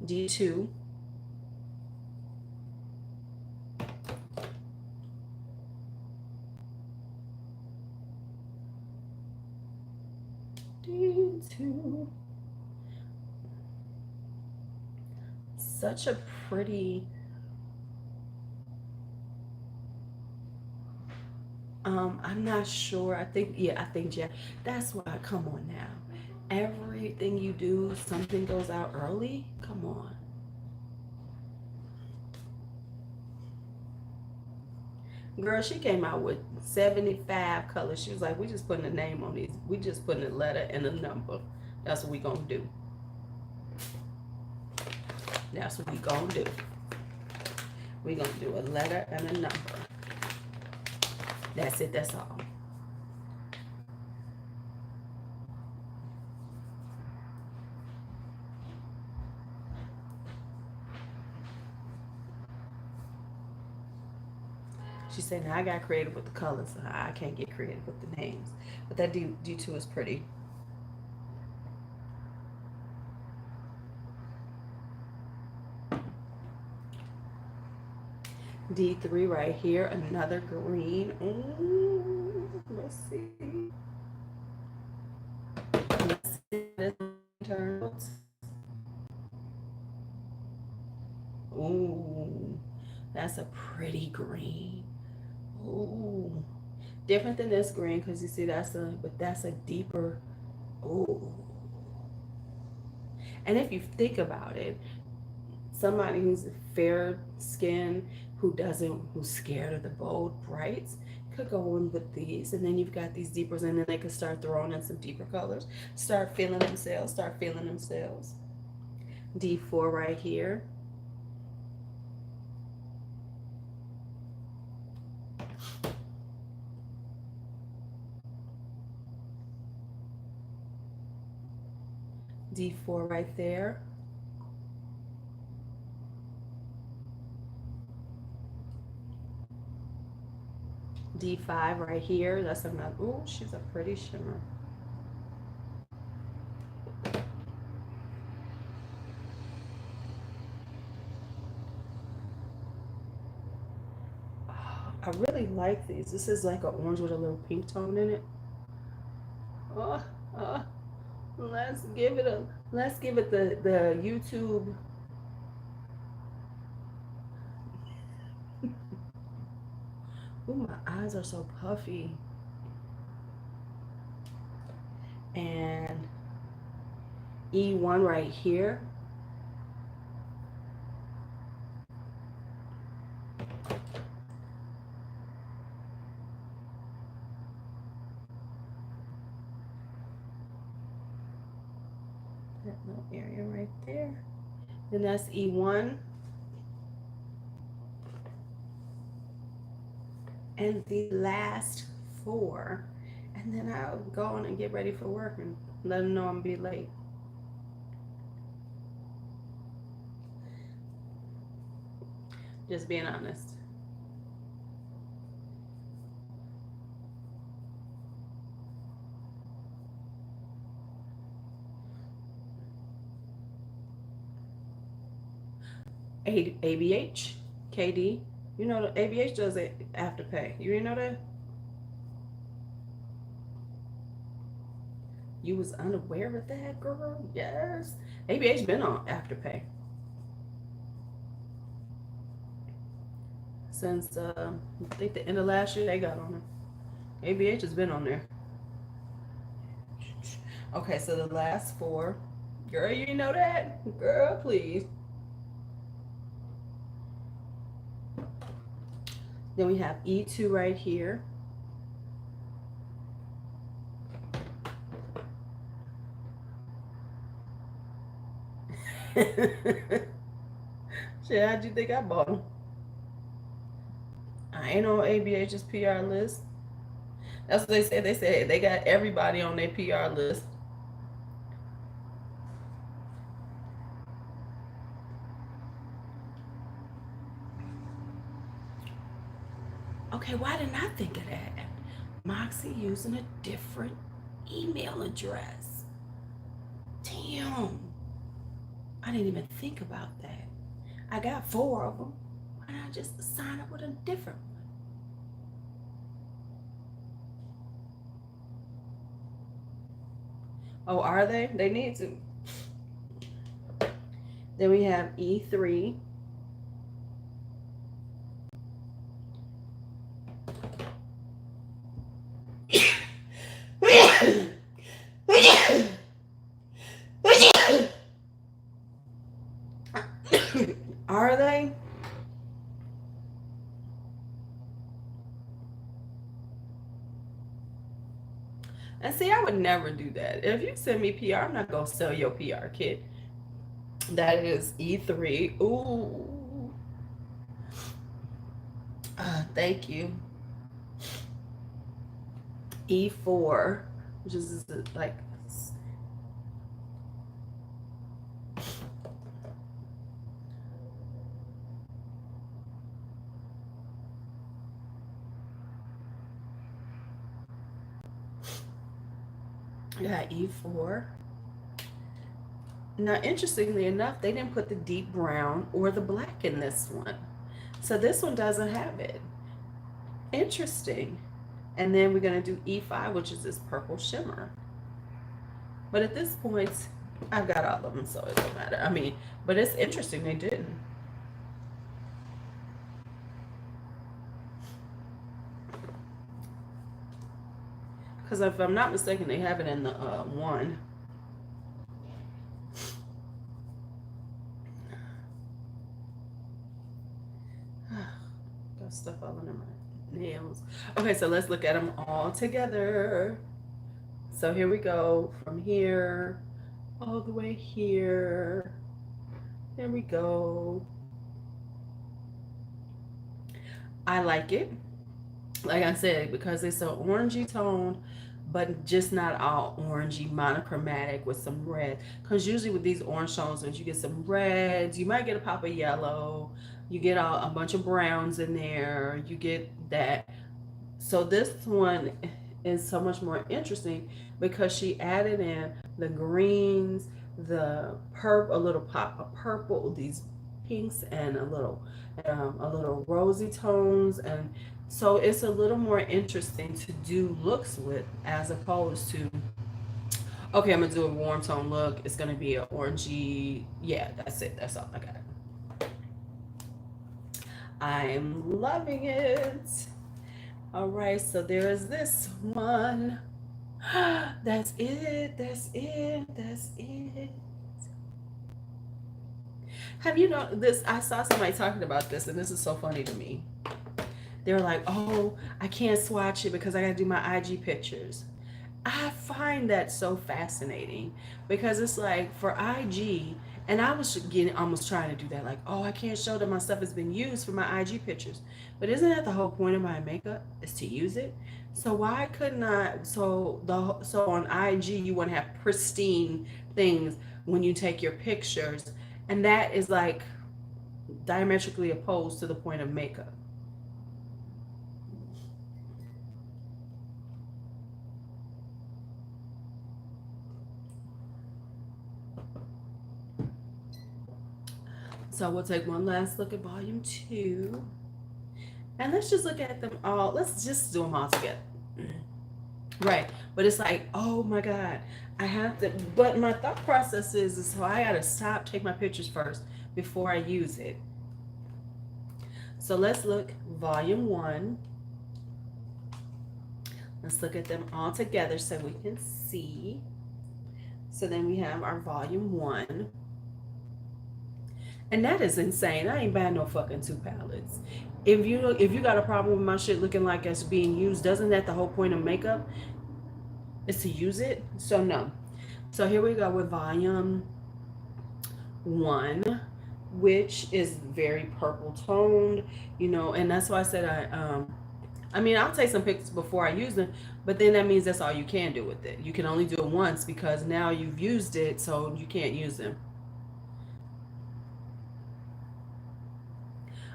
D2. such a pretty, I'm not sure. I think, yeah, I think, yeah, that's why, come on now. Everything you do, something goes out early. Come on. Girl, she came out with 75 colors. She was like, we just putting a name on these. We just putting a letter and a number. That's what we gonna do. That's what we gonna do. We gonna do a letter and a number. That's it, that's all. She said, now I got creative with the colors. So I can't get creative with the names. But that D2 is pretty. D3 right here, another green. Ooh, let's see. Let's see this turns. Ooh, that's a pretty green. Ooh, different than this green because you see but that's a deeper. Ooh, and if you think about it, somebody who's fair skin who's scared of the bold brights could go in with these, and then you've got these deepers, and then they could start throwing in some deeper colors, start feeling themselves. D4 right here. D4 right there. D5 right here. That's another. Ooh, she's a pretty shimmer. Oh, I really like these. This is like an orange with a little pink tone in it. Oh, oh, let's give it the YouTube. Ooh, my eyes are so puffy. And E1 right here. That little area right there. Then that's E1. And the last 4. And then I'll go on and get ready for work and let them know I'm be late. Just being honest. ABH, KD. You know the ABH does it Afterpay. You didn't know that? You was unaware of that, girl? Yes. ABH been on Afterpay since I think the end of last year they got on it. ABH has been on there. Okay, so the last 4. Girl, you know that? Girl, please. Then we have E2 right here. Shit, how'd you think I bought them? I ain't on ABH's PR list. That's what they said. They said they got everybody on their PR list. Okay, why didn't I think of that? Moxie using a different email address. Damn. I didn't even think about that. I got 4 of them. Why don't I just sign up with a different one? Oh, are they? They need to. Then we have E3. Are they? And see, I would never do that. If you send me PR, I'm not gonna sell your PR kit. That is E3. Ooh. Thank you. E4, which is like, yeah, E4. Now, interestingly enough, they didn't put the deep brown or the black in this one. So this one doesn't have it. Interesting. And then we're going to do E5, which is this purple shimmer. But at this point, I've got all of them, so it don't matter. I mean, but it's interesting they didn't. Because if I'm not mistaken, they have it in the one. Got stuff all under my nails. Okay, so let's look at them all together. So here we go, from here all the way here. There we go. I like it. Like I said, because it's an orangey tone, but just not all orangey, monochromatic with some red. Because usually with these orange tones, you get some reds, you might get a pop of yellow, you get a bunch of browns in there, you get that. So this one is so much more interesting because she added in the greens, the purple, a little pop of purple, these pinks, and a little rosy tones, and so it's a little more interesting to do looks with as opposed to, okay, I'm gonna do a warm tone look. It's gonna be an orangey. Yeah, that's it. That's all I got. I'm loving it. All right, so there is this one. That's it. That's it. That's it. Have you know this? I saw somebody talking about this, and this is so funny to me. They're like, oh, I can't swatch it because I got to do my IG pictures. I find that so fascinating because it's like for IG, and I was getting almost trying to do that, like, oh, I can't show that my stuff has been used for my IG pictures. But isn't that the whole point of my makeup is to use it? So why couldn't I? So on IG you want to have pristine things when you take your pictures, and that is like diametrically opposed to the point of makeup. So we'll take one last look at volume 2. And let's just look at them all. Let's just do them all together. Right. But it's like, oh my God, I have to. But my thought process is so I got to stop, take my pictures first before I use it. So let's look volume 1. Let's look at them all together so we can see. So then we have our volume 1. And that is insane. I ain't buying no fucking 2 palettes. If you got a problem with my shit looking like it's being used, doesn't that the whole point of makeup is to use it? So no. So here we go with volume 1, which is very purple toned, and that's why I said I mean, I'll take some pictures before I use them, but then that means that's all you can do with it. You can only do it once because now you've used it, so you can't use them.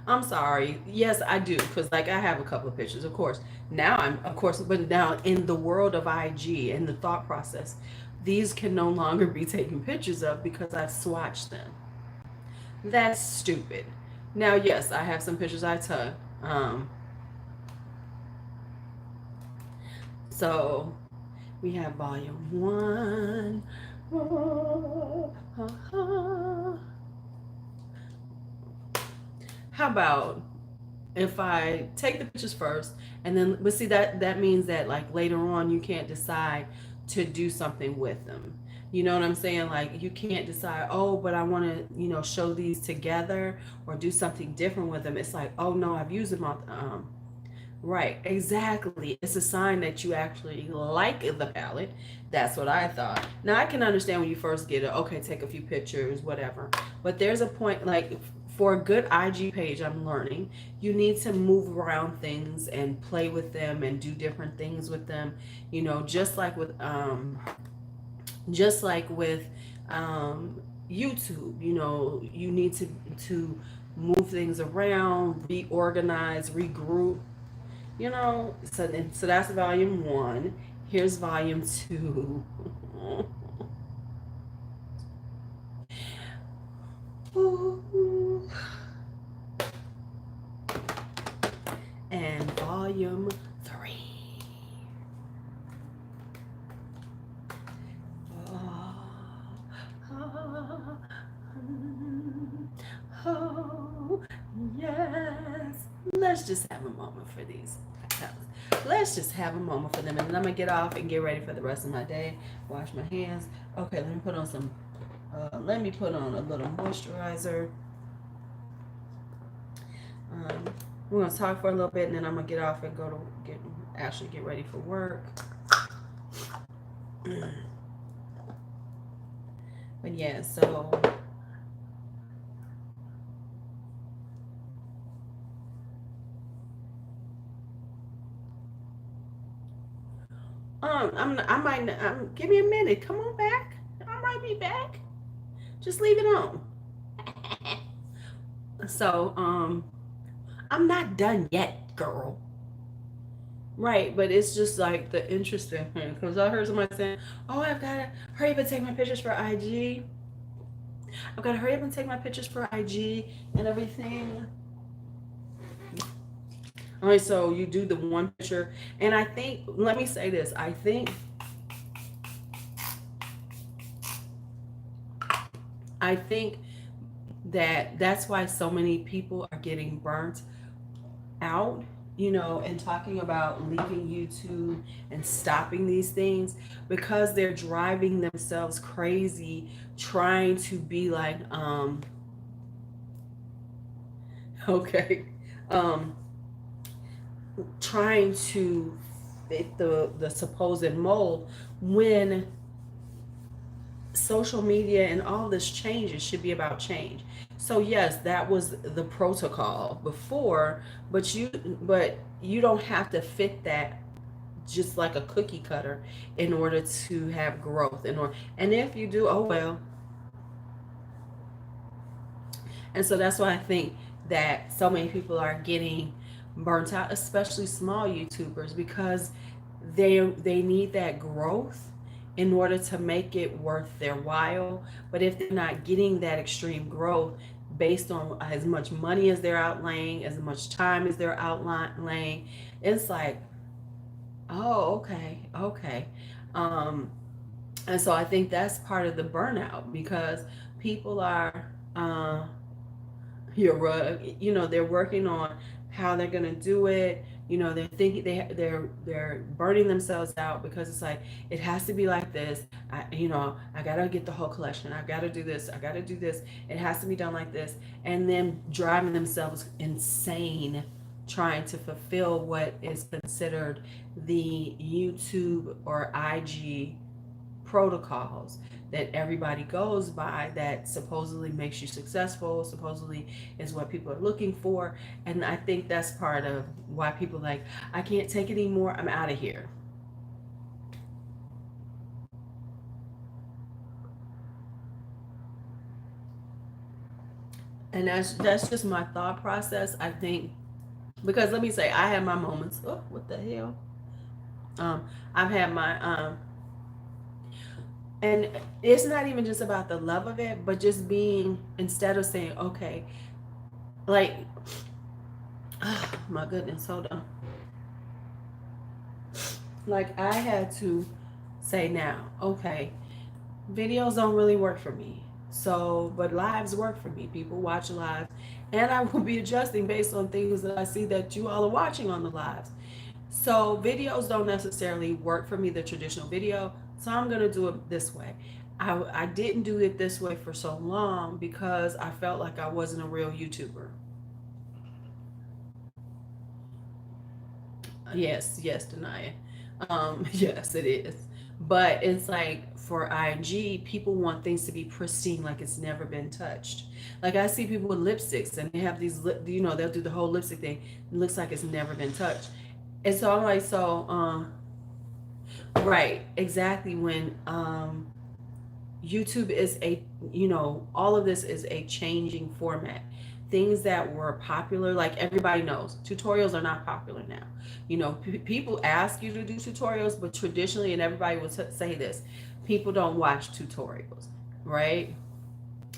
I'm sorry. Yes, I do, because like I have a couple of pictures, of course. Now of course, but now in the world of IG and the thought process, these can no longer be taken pictures of because I've swatched them. That's stupid. Now, yes, I have some pictures I took. So we have volume 1. how about if I take the pictures first and then, but see that means that like later on you can't decide to do something with them. You know what I'm saying? Like you can't decide, oh, but I want to, show these together or do something different with them. It's like, oh no, I've used them all. Right, exactly. It's a sign that you actually like the palette. That's what I thought. Now I can understand when you first get it, okay, take a few pictures, whatever. But there's a point, like for a good IG page, I'm learning, you need to move around things and play with them and do different things with them. Just like with YouTube, you need to move things around, reorganize, regroup. So that's volume one. Here's volume two. And volume three. Oh, yes. Let's just have a moment for these. Let's just have a moment for them, and then I'm gonna get off and get ready for the rest of my day. Wash my hands. Okay, let me put on some. Let me put on a little moisturizer. We're gonna talk for a little bit, and then I'm gonna get off and go to get ready for work. But yeah, so. Give me a minute. Come on back. I might be back. Just leave it on. So, I'm not done yet, girl. Right, but it's just like the interesting thing because I heard somebody saying, "Oh, I've got to hurry up and take my pictures for IG. I've got to hurry up and take my pictures for IG and everything." All right, so you do the one picture, and I think, let me say this, I think that that's why so many people are getting burnt out, and talking about leaving YouTube and stopping these things because they're driving themselves crazy trying to be like, okay, um, trying to fit the supposed mold when social media and all this changes should be about change. So yes, that was the protocol before, but you don't have to fit that just like a cookie cutter in order to have growth. And if you do, oh well. And so that's why I think that so many people are getting burnt out, especially small YouTubers, because they need that growth in order to make it worth their while. But if they're not getting that extreme growth based on as much money as they're outlaying, as much time as they're outlaying, it's like, oh, okay. Um, and so I think that's part of the burnout because people are they're working on how they're gonna do it. They're thinking they're burning themselves out because it's like it has to be like this. I gotta get the whole collection. I gotta do this. I gotta do this. It has to be done like this, and then driving themselves insane trying to fulfill what is considered the YouTube or IG protocols that everybody goes by that supposedly makes you successful, supposedly is what people are looking for. And I think that's part of why people like, I can't take it anymore, I'm out of here. And that's just my thought process. I think because let me say I have my moments. Oh, what the hell? I've had my and it's not even just about the love of it, but just being, instead of saying, okay, like, oh my goodness, hold on. Like, I had to say now, okay, videos don't really work for me. So, but lives work for me. People watch lives, and I will be adjusting based on things that I see that you all are watching on the lives. So videos don't necessarily work for me, the traditional video. So I'm gonna do it this way. I didn't do it this way for so long because I felt like I wasn't a real YouTuber. Yes, yes, deny it. Yes, it is. But it's like for IG, people want things to be pristine, like it's never been touched. Like I see people with lipsticks and they have these they'll do the whole lipstick thing. It looks like it's never been touched. And so I'm like, right, exactly. When YouTube is all of this is a changing format. Things that were popular, like everybody knows, tutorials are not popular now. People ask you to do tutorials, but traditionally, and everybody will say this, people don't watch tutorials, right?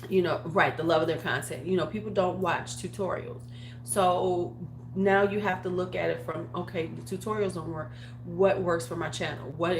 Right, the love of their content. People don't watch tutorials. So now you have to look at it from, okay, the tutorials don't work. What works for my channel? What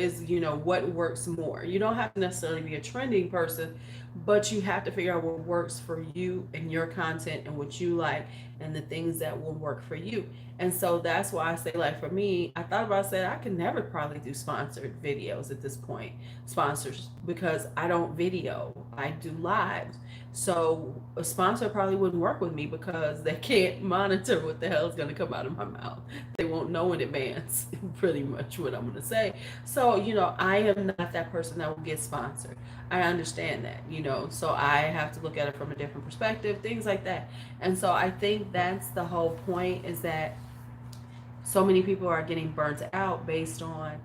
works more? You don't have to necessarily be a trending person, but you have to figure out what works for you and your content and what you like and the things that will work for you. And so that's why I say, like, for me, I thought about saying I can never probably do sponsored videos at this point, sponsors, because I don't video, I do lives. So a sponsor probably wouldn't work with me because they can't monitor what the hell is going to come out of my mouth. They won't know in advance pretty much what I'm going to say. So, I am not that person that will get sponsored. I understand that, so I have to look at it from a different perspective, things like that. And so I think that's the whole point, is that so many people are getting burnt out based on,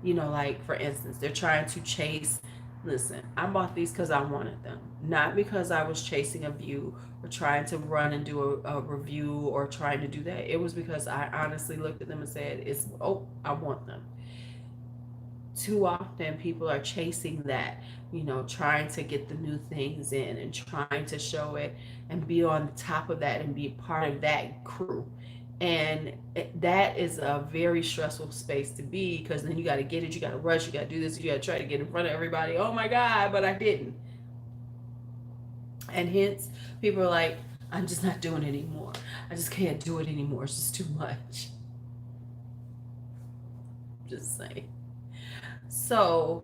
like, for instance, they're trying to chase. Listen, I bought these because I wanted them, not because I was chasing a view or trying to run and do a review or trying to do that. It was because I honestly looked at them and said, I want them. Too often people are chasing that, trying to get the new things in and trying to show it and be on top of that and be part of that crew. And that is a very stressful space to be, because then you got to get it, you got to rush, you got to do this, you got to try to get in front of everybody. Oh my God, but I didn't. And hence, people are like, I'm just not doing it anymore. I just can't do it anymore. It's just too much. Just saying. So,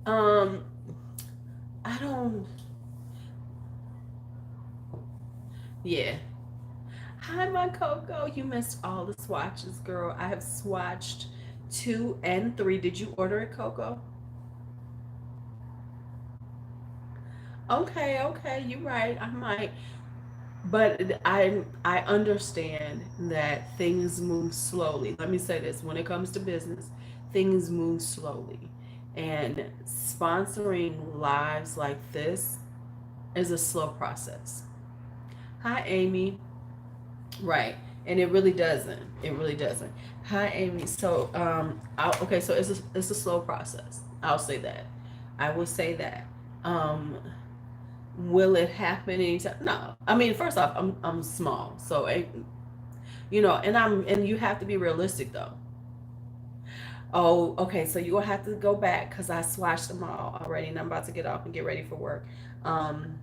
I don't, yeah. Hi, my Coco. You missed all the swatches, girl. I have swatched 2 and 3. Did you order it, Coco? Okay, you're right. I might. But I understand that things move slowly. Let me say this. When it comes to business, things move slowly. And sponsoring lives like this is a slow process. Hi, Amy. Right. And it really doesn't. It really doesn't. Hi, Amy. So, okay, so it's a slow process. I'll say that. I will say that. Um, will it happen anytime? No. I mean, first off, I'm small, so and you have to be realistic though. Oh, okay. So you will have to go back because I swatched them all already, and I'm about to get off and get ready for work. Um,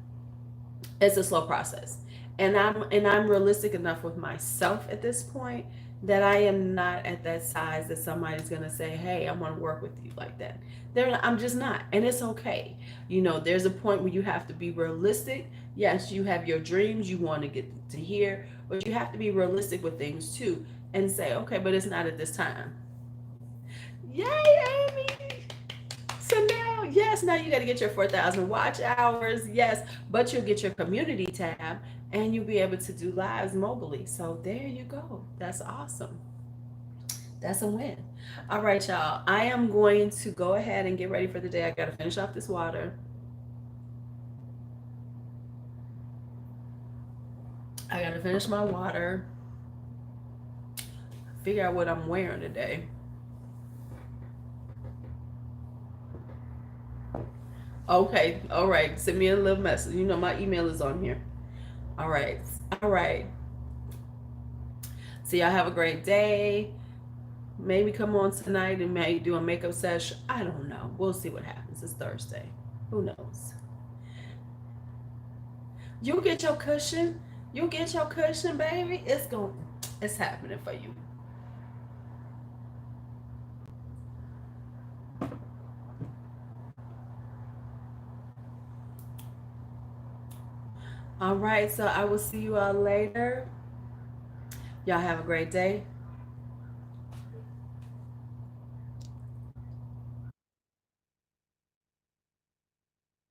it's a slow process, and I'm realistic enough with myself at this point that I am not at that size that somebody's gonna say, hey, I want to work with you like that. I'm just not, and it's okay. There's a point where you have to be realistic. Yes, you have your dreams you want to get to here, but you have to be realistic with things too, and say, okay, but it's not at this time. Yay, Amy! So now, yes, now you got to get your 4,000 watch hours. Yes, but you'll get your community tab and you'll be able to do lives mobily. So there you go. That's awesome. That's a win. All right, y'all. I am going to go ahead and get ready for the day. I got to finish off this water. I got to finish my water. Figure out what I'm wearing today. Okay, all right. Send me a little message. My email is on here. All right. So y'all have a great day. Maybe come on tonight and maybe do a makeup session. I don't know. We'll see what happens. It's Thursday. Who knows? You'll get your cushion. You'll get your cushion, baby. It's happening for you. All right, so I will see you all later. Y'all have a great day.